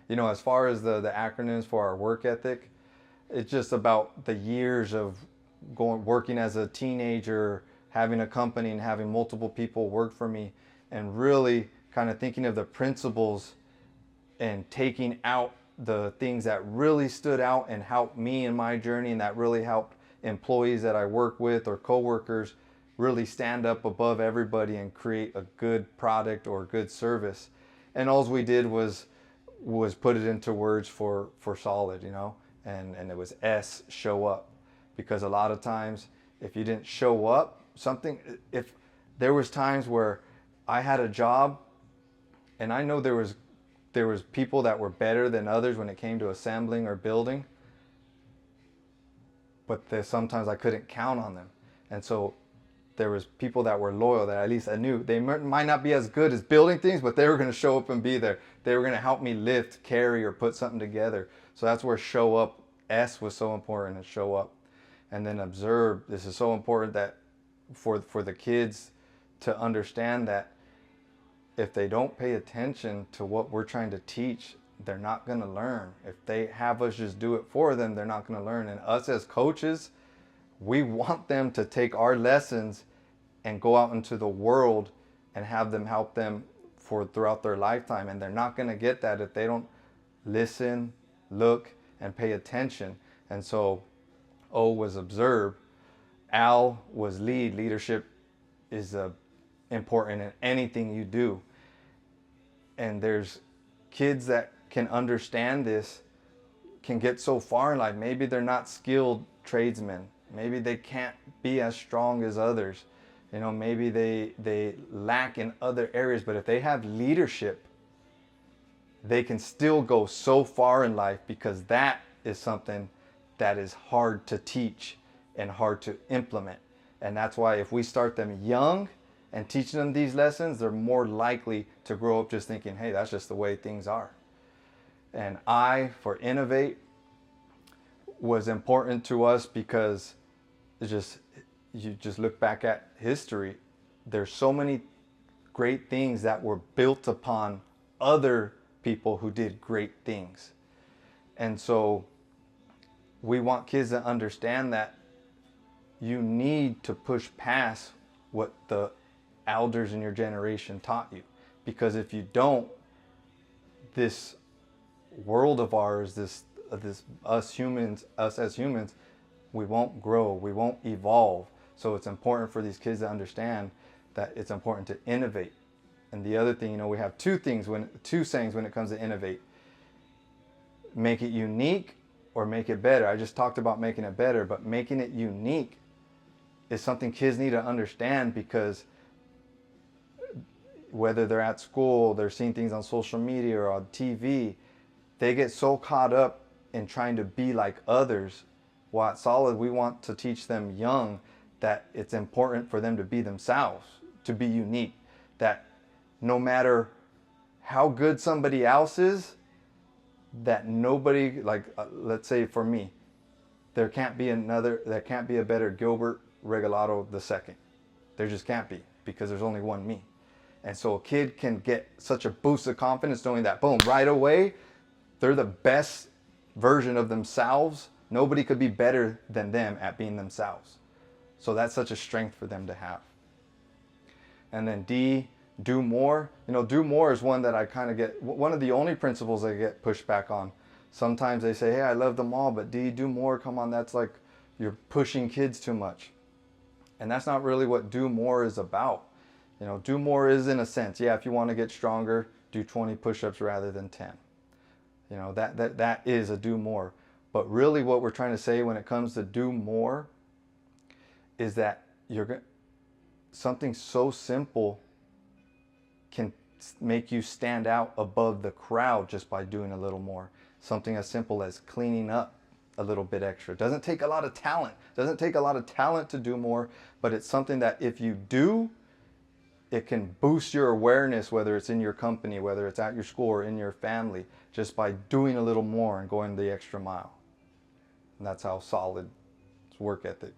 You know, as far as the acronyms for our work ethic, it's just about the years of working as a teenager, having a company and having multiple people work for me, and really kind of thinking of the principles and taking out the things that really stood out and helped me in my journey, and that really helped employees that I work with or coworkers really stand up above everybody and create a good product or good service. And all we did was put it into words for solid, you know, and it was S, show up. Because a lot of times if you didn't show up, if there was times where I had a job and I know there was people that were better than others when it came to assembling or building, but sometimes I couldn't count on them. And so there was people that were loyal, that at least I knew they might not be as good as building things, but they were going to show up and be there. They were going to help me lift, carry, or put something together. So that's where show up, S, was so important, to show up. And then observe. This is so important that for the kids to understand that if they don't pay attention to what we're trying to teach, they're not going to learn. If they have us just do it for them, they're not going to learn. And us as coaches, we want them to take our lessons and go out into the world and have them help them throughout their lifetime. And they're not going to get that if they don't listen, look, and pay attention. And so O was observe. L was lead. Leadership is important in anything you do. And there's kids that can understand this, can get so far in life. Maybe they're not skilled tradesmen. Maybe they can't be as strong as others. You know, maybe they lack in other areas, but if they have leadership, they can still go so far in life, because that is something that is hard to teach and hard to implement. And that's why if we start them young and teaching them these lessons, they're more likely to grow up just thinking, hey, that's just the way things are. And I, for innovate, was important to us because you just look back at history. There's so many great things that were built upon other people who did great things. And so we want kids to understand that you need to push past what the elders in your generation taught you. Because if you don't, this world of ours, us as humans, we won't grow, we won't evolve. So it's important for these kids to understand that it's important to innovate. And the other thing, you know, we have two sayings when it comes to innovate. Make it unique or make it better. I just talked about making it better, but making it unique is something kids need to understand, because whether they're at school, they're seeing things on social media or on TV, they get so caught up in trying to be like others. While at S.O.L.I.D, we want to teach them young that it's important for them to be themselves, to be unique, that no matter how good somebody else is, that nobody, like let's say for me, there can't be a better Gilbert Regalado II. There just can't be, because there's only one me. And so a kid can get such a boost of confidence knowing that, boom, right away, they're the best version of themselves. Nobody could be better than them at being themselves. So that's such a strength for them to have. And then D, do more. You know, do more is one that I kind of get, one of the only principles I get pushed back on. Sometimes they say, hey, I love them all, but D, do more. Come on, that's like you're pushing kids too much. And that's not really what do more is about. You know, do more is, in a sense, yeah, if you want to get stronger, do 20 push-ups rather than 10. You know, that is a do more. But really what we're trying to say when it comes to do more is that something so simple can make you stand out above the crowd just by doing a little more. Something as simple as cleaning up a little bit extra. It doesn't take a lot of talent. It doesn't take a lot of talent to do more, but it's something that if you do, it can boost your awareness, whether it's in your company, whether it's at your school or in your family, just by doing a little more and going the extra mile. And that's how S.O.L.I.D work ethic